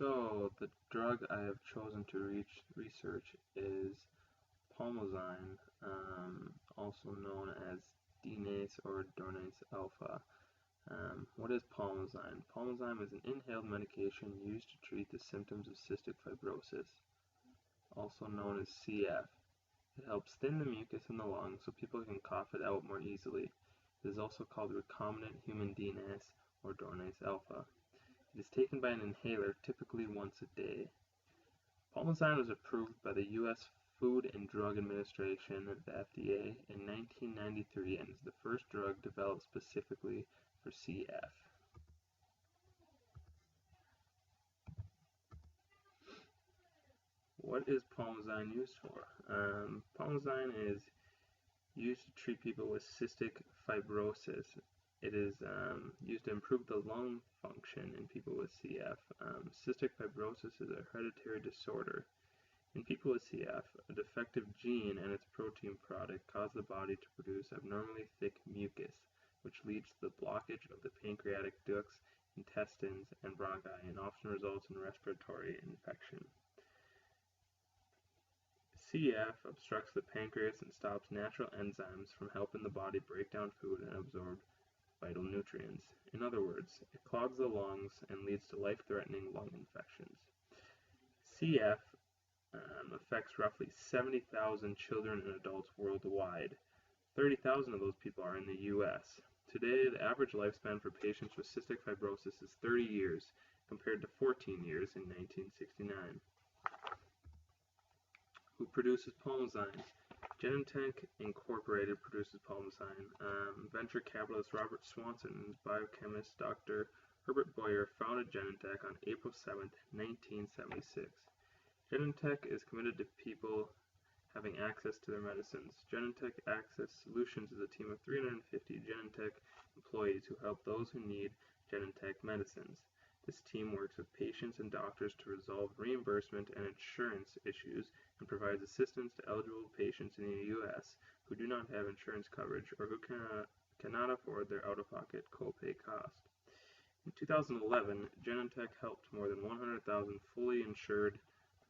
So the drug I have chosen to research is pulmozyme, also known as DNase or Dornase alpha. What is pulmozyme? Pulmozyme is an inhaled medication used to treat the symptoms of cystic fibrosis, also known as CF. It helps thin the mucus in the lungs so people can cough it out more easily. It is also called recombinant human DNase or Dornase alpha. It is taken by an inhaler, typically once a day. Pulmozyme was approved by the U.S. Food and Drug Administration, the FDA, in 1993 and is the first drug developed specifically for CF. What is pulmozyme used for? Pulmozyme is used to treat people with cystic fibrosis. It is used to improve the lung function in people with CF. Cystic fibrosis is a hereditary disorder. In people with CF, a defective gene and its protein product cause the body to produce abnormally thick mucus, which leads to the blockage of the pancreatic ducts, intestines, and bronchi, and often results in respiratory infection. CF obstructs the pancreas and stops natural enzymes from helping the body break down food and absorb vital nutrients. In other words, it clogs the lungs and leads to life-threatening lung infections. CF affects roughly 70,000 children and adults worldwide. 30,000 of those people are in the U.S. Today, the average lifespan for patients with cystic fibrosis is 30 years, compared to 14 years in 1969. Who produces pulmozyme? Genentech Incorporated produces pulmozyme. Venture capitalist Robert Swanson and biochemist Dr. Herbert Boyer founded Genentech on April 7, 1976. Genentech is committed to people having access to their medicines. Genentech Access Solutions is a team of 350 Genentech employees who help those who need Genentech medicines. This team works with patients and doctors to resolve reimbursement and insurance issues and provides assistance to eligible patients in the U.S. who do not have insurance coverage or who cannot afford their out-of-pocket copay cost. In 2011, Genentech helped more than 100,000 fully insured,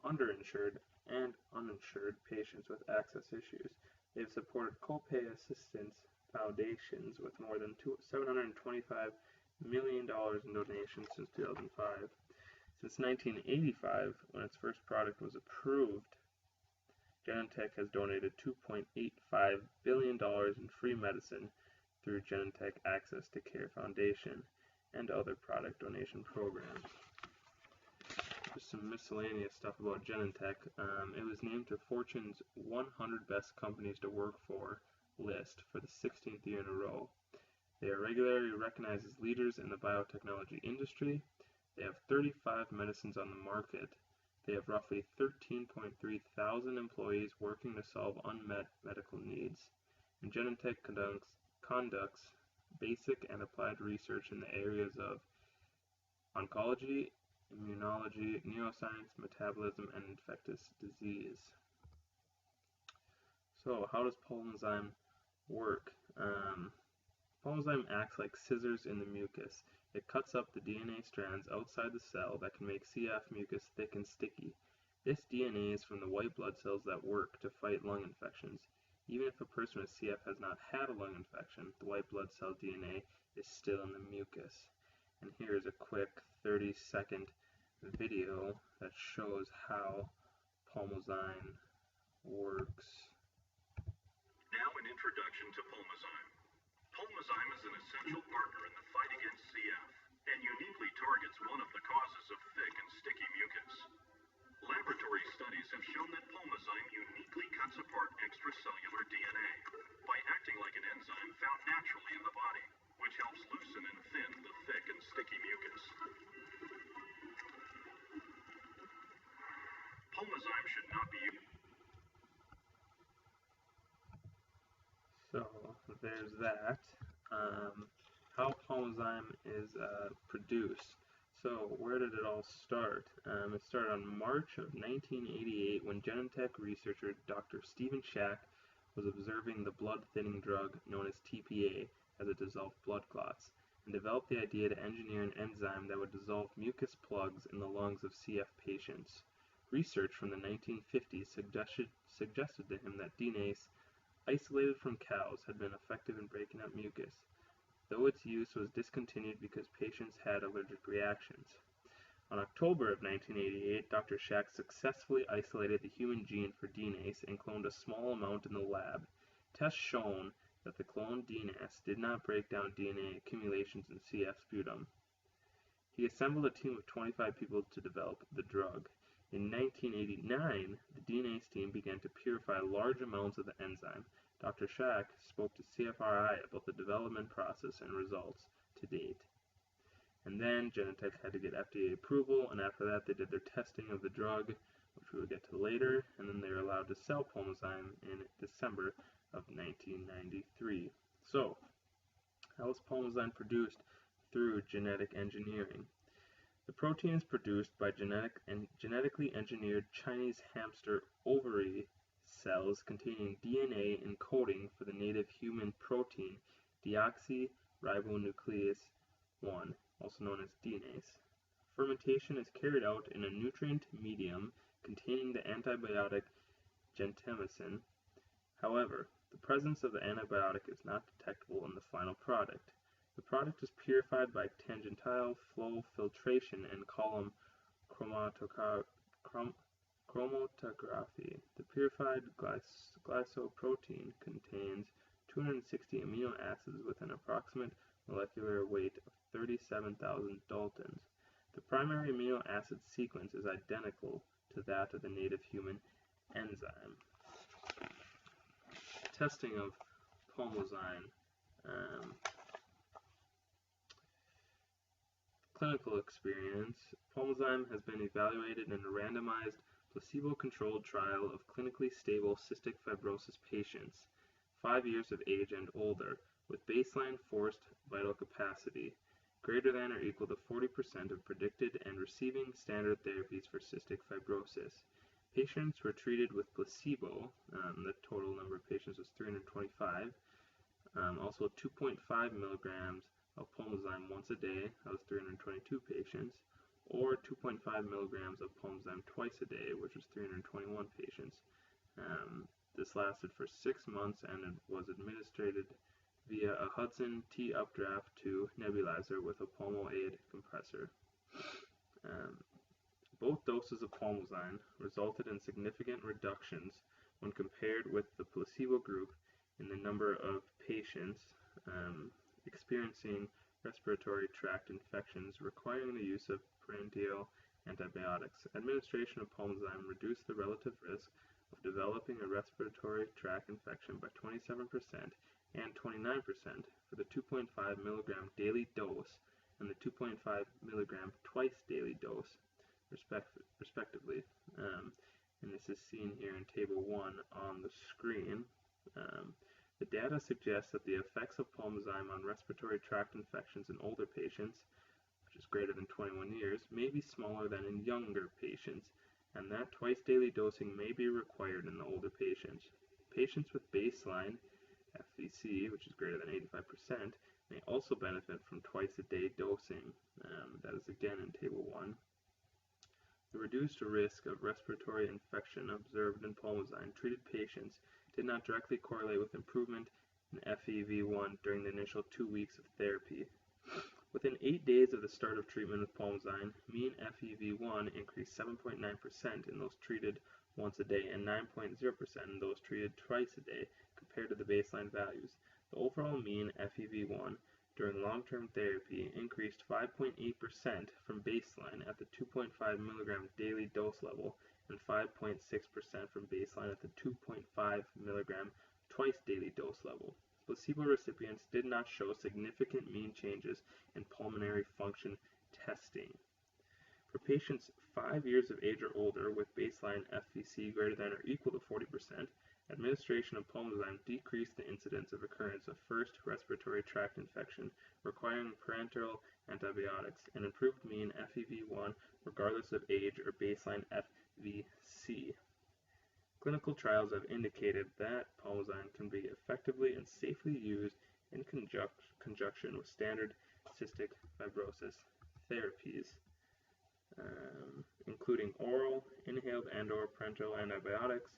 underinsured, and uninsured patients with access issues. They have supported copay assistance foundations with more than $725 million in donations since 2005. Since 1985, when its first product was approved, Genentech has donated $2.85 billion in free medicine through Genentech Access to Care Foundation and other product donation programs. Just some miscellaneous stuff about Genentech. It was named to Fortune's 100 Best Companies to Work For list for the 16th year in a row. They are regularly recognized as leaders in the biotechnology industry. They have 35 medicines on the market. They have roughly 13.3 thousand employees working to solve unmet medical needs. And Genentech conducts basic and applied research in the areas of oncology, immunology, neuroscience, metabolism, and infectious disease. So, how does pulmozyme work? Pulmozyme acts like scissors in the mucus. It cuts up the DNA strands outside the cell that can make CF mucus thick and sticky. This DNA is from the white blood cells that work to fight lung infections. Even if a person with CF has not had a lung infection, the white blood cell DNA is still in the mucus. And here is a quick 30-second video that shows how pulmozyme works. Now an introduction to pulmozyme. Pulmozyme is an essential partner in the fight against CF and uniquely targets one of the causes of thick and sticky mucus. Laboratory studies have shown that pulmozyme uniquely cuts apart extracellular DNA by acting like an enzyme found naturally in the body, which helps loosen and thin the thick and sticky mucus. Pulmozyme should not be used. So there's that. How pulmozyme is produced. So where did it all start? It started on March of 1988 when Genentech researcher Dr. Stephen Shack was observing the blood-thinning drug known as TPA as it dissolved blood clots. and developed the idea to engineer an enzyme that would dissolve mucus plugs in the lungs of CF patients. Research from the 1950s suggested to him that DNase, isolated from cows, had been effective in breaking up mucus, though its use was discontinued because patients had allergic reactions. On October of 1988, Dr. Shack successfully isolated the human gene for DNase and cloned a small amount in the lab. Tests shown that the cloned DNase did not break down DNA accumulations in CF sputum. He assembled a team of 25 people to develop the drug. In 1989, the DNase team began to purify large amounts of the enzyme. Dr. Shack spoke to CFRI about the development process and results to date. And then Genentech had to get FDA approval, and after that they did their testing of the drug, which we will get to later, and then they were allowed to sell pulmozyme in December of 1993. So, how is pulmozyme produced? Through genetic engineering. The protein is produced by genetically engineered Chinese hamster ovary cells containing DNA encoding for the native human protein deoxyribonuclease 1, also known as DNase. Fermentation is carried out in a nutrient medium containing the antibiotic gentamicin. However, the presence of the antibiotic is not detectable in the final product. The product is purified by tangential flow filtration and column chromatography. The purified glycoprotein contains 260 amino acids with an approximate molecular weight of 37,000 daltons. The primary amino acid sequence is identical to that of the native human enzyme. Testing of pulmozyme. Clinical experience. Pulmozyme has been evaluated in a randomized, placebo-controlled trial of clinically stable cystic fibrosis patients, 5 years of age and older, with baseline forced vital capacity greater than or equal to 40% of predicted and receiving standard therapies for cystic fibrosis. Patients were treated with placebo. The total number of patients was 325. Also 2.5 milligrams of pulmozyme once a day, that was 322 patients, or 2.5 milligrams of pulmozyme twice a day, which was 321 patients. This lasted for 6 months and it was administered via a Hudson T updraft to nebulizer with a pulmo-aid compressor. Both doses of pulmozyme resulted in significant reductions when compared with the placebo group in the number of patients experiencing respiratory tract infections requiring the use of parenteral antibiotics. Administration of pulmozyme reduced the relative risk of developing a respiratory tract infection by 27% and 29% for the 2.5 milligram daily dose and the 2.5 milligram twice daily dose, respectively. And this is seen here in Table 1 on the screen. The data suggests that the effects of pulmozyme on respiratory tract infections in older patients, which is greater than 21 years, may be smaller than in younger patients, and that twice daily dosing may be required in the older patients. Patients with baseline FVC, which is greater than 85%, may also benefit from twice a day dosing. That is again in Table 1. The reduced risk of respiratory infection observed in pulmozyme-treated patients did not directly correlate with improvement in FEV1 during the initial 2 weeks of therapy. Within 8 days of the start of treatment with pulmozyme, mean FEV1 increased 7.9% in those treated once a day and 9.0% in those treated twice a day compared to the baseline values. The overall mean FEV1 during long-term therapy increased 5.8% from baseline at the 2.5 milligram daily dose level and 5.6% from baseline at the 2.5 milligram twice daily dose level. Placebo recipients did not show significant mean changes in pulmonary function testing. For patients 5 years of age or older with baseline FVC greater than or equal to 40%, administration of pulmozyme decreased the incidence of occurrence of first respiratory tract infection requiring parenteral antibiotics and improved mean FEV1 regardless of age or baseline FVC. Clinical trials have indicated that pulmozyme can be effectively and safely used in conjunction with standard cystic fibrosis therapies, including oral, inhaled and/or parenteral antibiotics,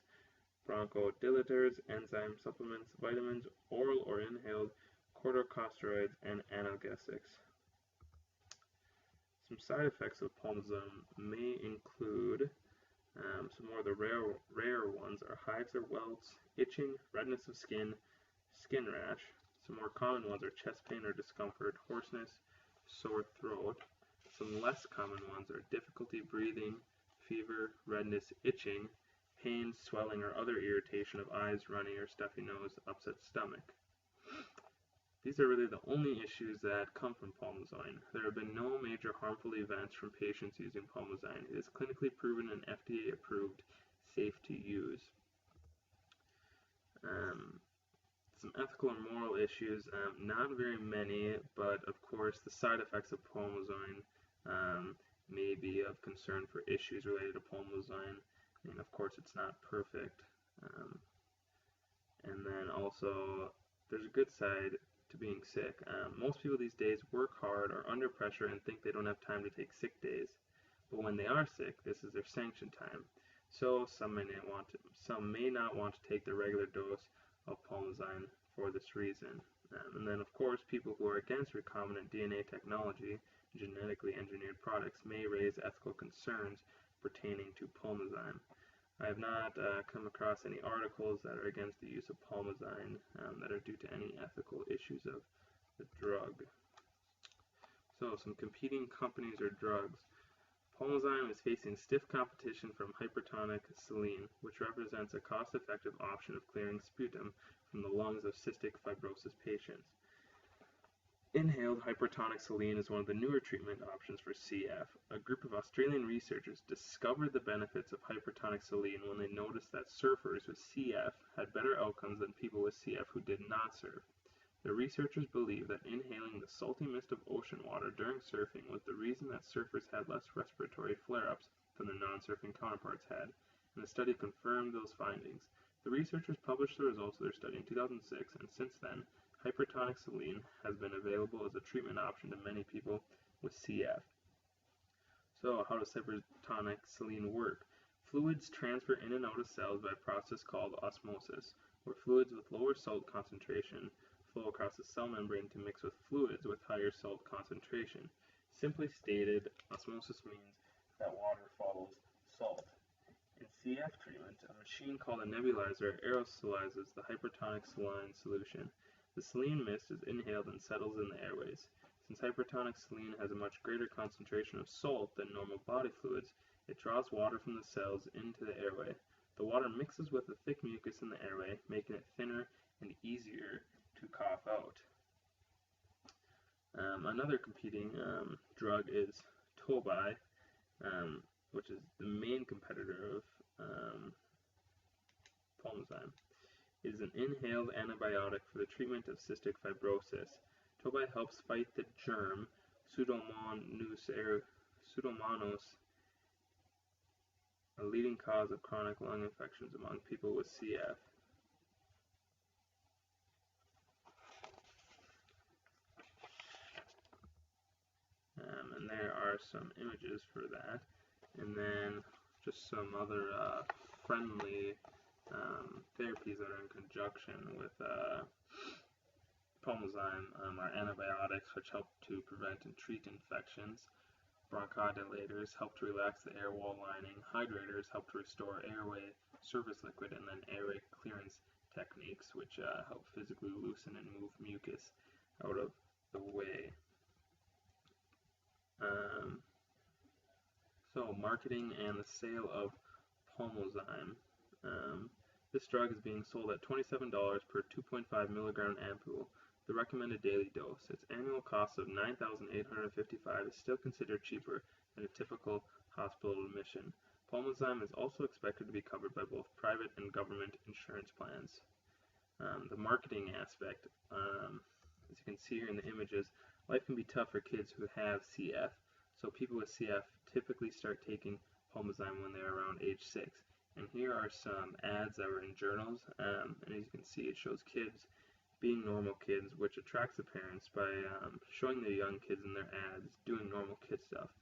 bronchodilators, enzyme supplements, vitamins, oral or inhaled corticosteroids, and analgesics. Some side effects of pulmozyme may include some more of the rare ones are hives or welts, itching, redness of skin, skin rash. Some more common ones are chest pain or discomfort, hoarseness, sore throat. Some less common ones are difficulty breathing, fever, redness, itching, pain, swelling, or other irritation of eyes, runny or stuffy nose, upset stomach. These are really the only issues that come from pulmozyme. There have been no major harmful events from patients using pulmozyme. It is clinically proven and FDA approved, safe to use. Some ethical and moral issues, not very many, but of course the side effects of pulmozyme may be of concern for issues related to pulmozyme. And of course it's not perfect. And then also there's a good side to being sick. Most people these days work hard, are under pressure, and think they don't have time to take sick days. But when they are sick, this is their sanction time. So some may not want to take the regular dose of pulmozyme for this reason. And then of course people who are against recombinant DNA technology, genetically engineered products, may raise ethical concerns pertaining to pulmozyme. I have not come across any articles that are against the use of pulmozyme that are due to any ethical issues of the drug. So some competing companies or drugs. Pulmozyme is facing stiff competition from hypertonic saline, which represents a cost-effective option of clearing sputum from the lungs of cystic fibrosis patients. Inhaled hypertonic saline is one of the newer treatment options for CF. A group of Australian researchers discovered the benefits of hypertonic saline when they noticed that surfers with CF had better outcomes than people with CF who did not surf. The researchers believe that inhaling the salty mist of ocean water during surfing was the reason that surfers had less respiratory flare-ups than their non-surfing counterparts had, and the study confirmed those findings. The researchers published the results of their study in 2006, and since then, hypertonic saline has been available as a treatment option to many people with CF. So, how does hypertonic saline work? Fluids transfer in and out of cells by a process called osmosis, where fluids with lower salt concentration flow across the cell membrane to mix with fluids with higher salt concentration. Simply stated, osmosis means that water follows salt. In CF treatment, a machine called a nebulizer aerosolizes the hypertonic saline solution. The saline mist is inhaled and settles in the airways. Since hypertonic saline has a much greater concentration of salt than normal body fluids, it draws water from the cells into the airway. The water mixes with the thick mucus in the airway, making it thinner and easier to cough out. Another competing drug is Tobai, which is the main competitor of pulmozyme. It is an inhaled antibiotic for the treatment of cystic fibrosis. Tobai helps fight the germ Pseudomonas, a leading cause of chronic lung infections among people with CF. And there are some images for that. And then just some other friendly therapies that are in conjunction with pulmozyme are antibiotics, which help to prevent and treat infections. Bronchodilators help to relax the air wall lining. Hydrators help to restore airway surface liquid, and then airway clearance techniques, which help physically loosen and move mucus out of the way. So, marketing and the sale of pulmozyme. This drug is being sold at $27 per 2.5 milligram ampule, the recommended daily dose. Its annual cost of $9,855 is still considered cheaper than a typical hospital admission. Pulmozyme is also expected to be covered by both private and government insurance plans. The marketing aspect, as you can see here in the images, life can be tough for kids who have CF. So people with CF typically start taking pulmozyme when they're around age 6. And here are some ads that were in journals, and as you can see, it shows kids being normal kids, which attracts the parents by showing the young kids in their ads doing normal kid stuff.